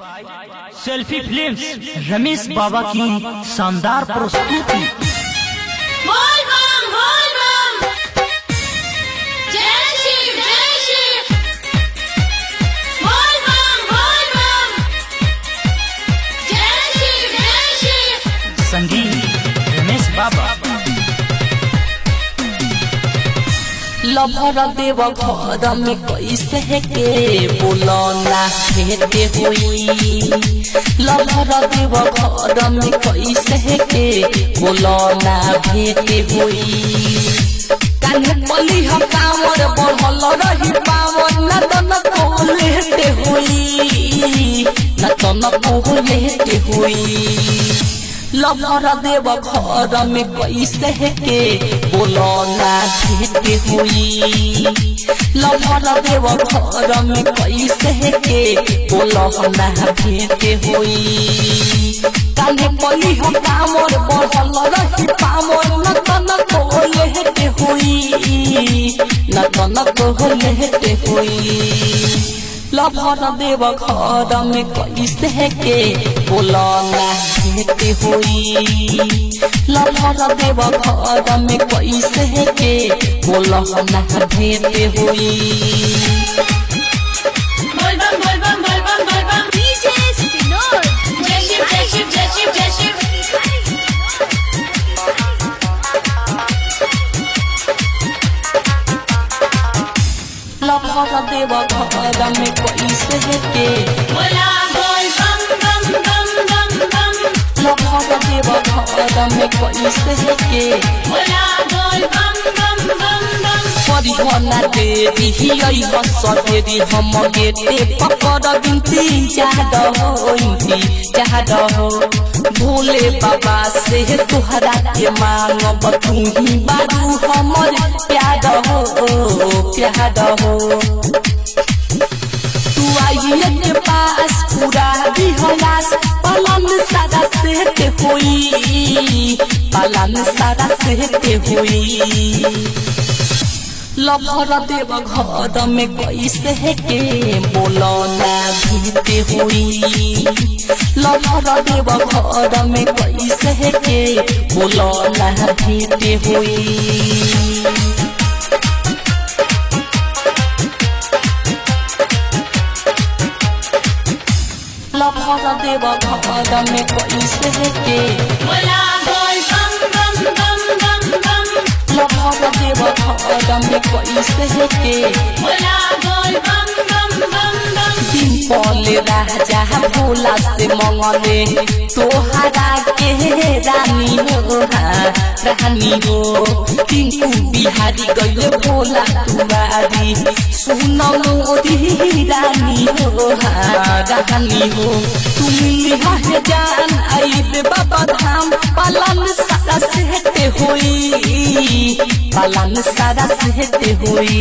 Selfie films Ramesh बाबा की शानदार प्रस्तुति। संगीत रमेश बाबा। लभर देव घर में कैसे के बोलना भेटे हुई। लभर देव घर में कैसे के बोलना भेटे हुई। कान्हे पली हम कामर बढ़ल रही पावन न तन को लेते हुई, न तन को लेते हुई। लभर देव घर में कैसे के बोलना भेटे हुई। लभर देव घर में कैसे के बोलना भेटे हुई। कान्हे पली हम कामर बढ़ल रही पामर न तन को लेते हुई, न तन को लेते हुई। लभर देव घर में कैसे के बोलना भेटे हुई। लभर देव घर में कैसे के बोलना भेटे हुई। लभर देव घर में कैसे के लभर देव घर में कैसे के परिहना देवी सदेरी हम गेटे पकड़ बिनती चाहद हो। भोले बाबा से तुहरा के मांगब तू ही बारू हमर प्यार हो। तू आइए के पास पूरा दिहलास पलन सारा सेहते हुई, पलन सारा सेहते हुई। लभर देव घर में कैसे के बोलना भेटे हुई। लभर देव घर में कैसे के बोलना भेटे हुई। लभर देव घर में कैसे के लभर देव घर में कैसे के डिम्पल राजा भोला से मंगले तोहरा के रानी हो। टिंकू बिहारी गईले भोला तुम्हारी सुन मोदी रानी हो। तुम लिहा जान आई बाबा धाम पलन सारा सेहते हुई, पलन सारा सेहते हुई।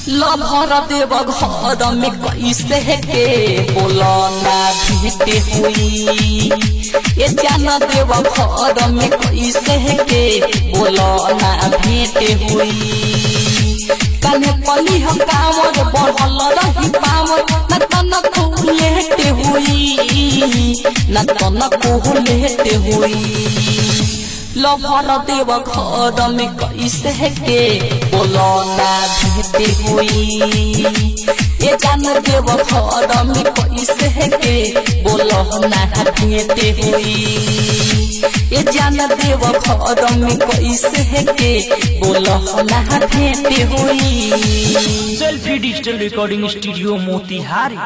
लभर देव घर में कैसे के बोलना भेटे हुई। ये जान देव घर में कैसे के बोलना भेटे हुई। कान्हे पली हम कामर बढ़ल रही पामर न तन को लेते हुई, न तन को लेते हुई। लभर देव घर में कैसे के बोलना भेटे हुई। ये जान देव घर में कैसे के बोलना भेटे हुई। ये जान देव घर में कैसे के बोलना भेटे हुई। Selfie digital recording studio Motihari.